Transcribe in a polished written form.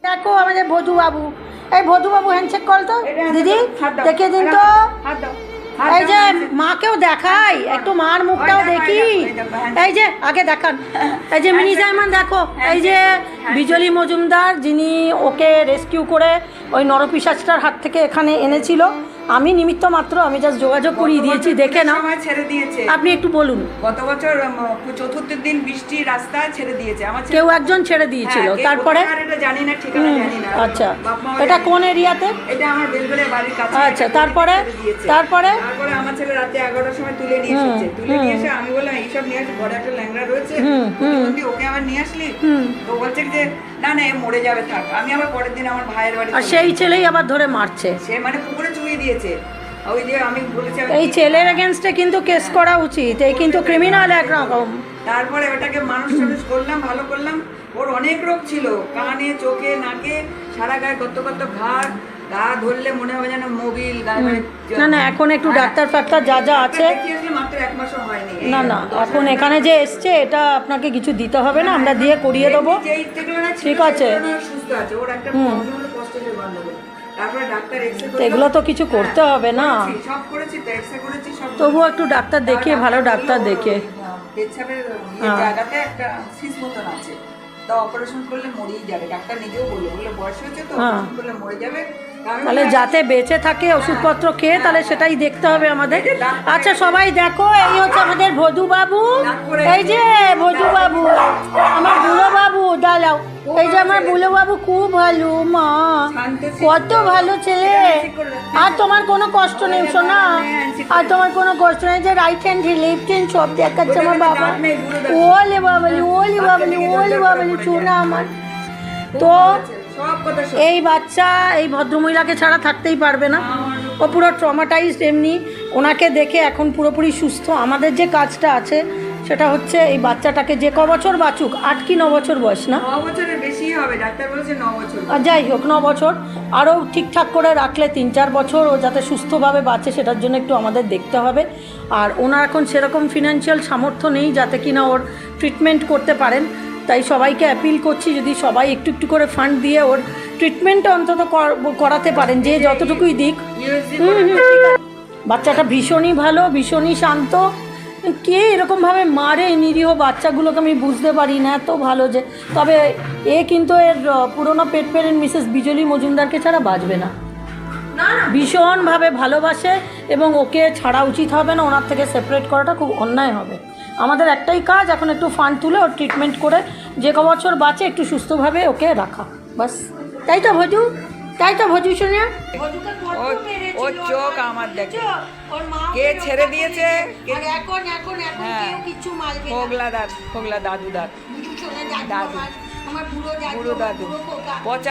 দেখো আমাদের ভজু বাবু, এই ভজু বাবু হ্যান্ডশেক কর তো দিদি, দেখিয়ে দিন তো। এই যে মাকেও দেখাই, একটু মার মুখটাও দেখি। এই যে আগে দেখান, এই যে মিনি জায়মান দেখো, এই যে বিজলি মজুমদার যিনি ওকে রেস্কিউ করে ওই নরপিশাচটার হাত থেকে এখানে এনেছিল। আমি নিমিত্ত মাত্র, আমি জাস্ট যোগাযোগ করিয়ে দিয়েছি, দেখে নাও। ছেড়ে দিয়েছে, আপনি একটু বলুন। গত বছর চতুর্থের দিন বৃষ্টি রাস্তা ছেড়ে দিয়েছে, আমার কেউ একজন ছেড়ে দিয়েছিল, তারপরে জানি না, ঠিকানা জানি না। আচ্ছা, এটা কোন এরিয়াতে? এটা আমার বেলবেলে বাড়ির কাছে। আচ্ছা, তারপরে তারপরে আমার ছেলে রাতে 11টার সময় তুলে নিয়ে এসেছে। তুলে নিয়ে এসে আমি বললাম এইসব নিয়ে আসি, ঘরে একটা ল্যাংড়া রয়েছে, ওকে আবার নিয়ে আসলি? তো বলছে যে না না এ মরে যাবে, থাক। আমি আবার পরের দিন আমার ভাইয়ের বাড়ি, আর সেই ছেলেই আবার ধরে মারছে, সে মানে পুকুরে চুইয়ে দিয়েছে। ওই যে আমি বলেছি এই ছেলের এগেনস্টে কিন্তু কেস করা উচিত, এই কিন্তু ক্রিমিনাল একরকম। তারপরে ওটাকে মানুষ টানুষ করলাম, ভালো করলাম। ওর অনেক রোগ ছিল, কানে, চোখে, নাকে, সারা গায়ে কত কত ঘা ধরলে মনে হবে যেন মোবিল গায়ে। না না, এখন একটু ডাক্তার ফাক্তার যা যা আছে, মাত্র 1 মাসও হয়নি। না না, এখন এখানে যে এসছে এটা আপনাকে কিছু দিতে হবে না, আমরা দিয়ে করিয়ে দেবো, ঠিক আছে? সুস্থ আছে, ওর একটা কষ্টের গন্ডগোল। তারপরে ডাক্তার এক্সরে, এগুলো তো কিছু করতে হবে না, সব করেছি তো, এক্সরে করেছি সব। তবুও একটু ডাক্তার দেখিয়ে, ভালো ডাক্তার দেখে। পেছাবের জায়গাতে একটা সিস মতন আছে, তো অপারেশন করলে মরেই যাবে। ডাক্তার নিজেও বললো বয়স হয়েছে তো, অপারেশন করলে মরে যাবে। তাহলে যাতে বেঁচে থাকে ওষুধপত্র খেয়ে, তাহলে সেটাই দেখতে হবে আমাদের। আচ্ছা সবাই দেখো, এই হচ্ছে আমাদের ভজু বাবু, এই যে ভজু বাবু, আমার বুড়ো বাবু, দাঁড়াও, এই যে আমার বুড়ো বাবু, খুব ভালো মা, কত ভালো ছেলে। আর তোমার কোনো কষ্ট নেই শোনা, আর তোমার কোনো কষ্ট নেই, যে রাইট হ্যান্ড লেফট হ্যান্ড সব দেখাচ্ছে আমার বাবা। ওলে বাবালি, ওলে বাবালি, ওলে বাবালি শোনা আমার। তো এই বাচ্চা এই ভদ্রমহিলাকে ছাড়া থাকতেই পারবে না, ও পুরো ট্রমাটাইজড। এমনি ওনাকে দেখে এখন পুরোপুরি সুস্থ। আমাদের যে কাজটা আছে সেটা হচ্ছে এই বাচ্চাটাকে, যে ক বছর বাঁচুক, 8 কি 9 বছর বয়স, না 9 বছরের বেশি হবে, ডাক্তার বলেছে 9 বছর। আর যাই হোক 9 বছর, আরও ঠিকঠাক করে রাখলে 3-4 বছর ও যাতে সুস্থভাবে বাঁচে, সেটার জন্য একটু আমাদের দেখতে হবে। আর ওনার এখন সেরকম ফিনান্সিয়াল সামর্থ্য নেই যাতে কিনা ওর ট্রিটমেন্ট করতে পারেন। তাই সবাইকে অ্যাপিল করছি, যদি সবাই একটু একটু করে ফান্ড দিয়ে ওর ট্রিটমেন্টটা অন্তত করাতে পারেন, যে যতটুকুই দিক। বাচ্চাটা ভীষণই ভালো, ভীষণই শান্ত। কে এরকমভাবে মারে নিরীহ বাচ্চাগুলোকে আমি বুঝতে পারি না, এত ভালো যে। তবে এ কিন্তু এর পুরনো পেট প্যারেন্ট মিসেস বিজলি মজুমদারকে ছাড়া বাঁচবে না, ভীষণভাবে ভালোবাসে, এবং ওকে ছাড়া উচিত হবে না, ওনার থেকে সেপারেট করাটা খুব অন্যায় হবে। আমাদের একটাই কাজ, এখন একটু ফান্ড তুলে ওর ট্রিটমেন্ট করে যে ক বছর বাঁচে একটু সুস্থভাবে ওকে রাখা, বাস। তাই তো ভজু, তাই তো ভজু শোনা। ও চোখ আমার দেখে, কে ছেড়ে দিয়েছে, খোগলা দাদু দাদু, বুড়ো দাদু, পচা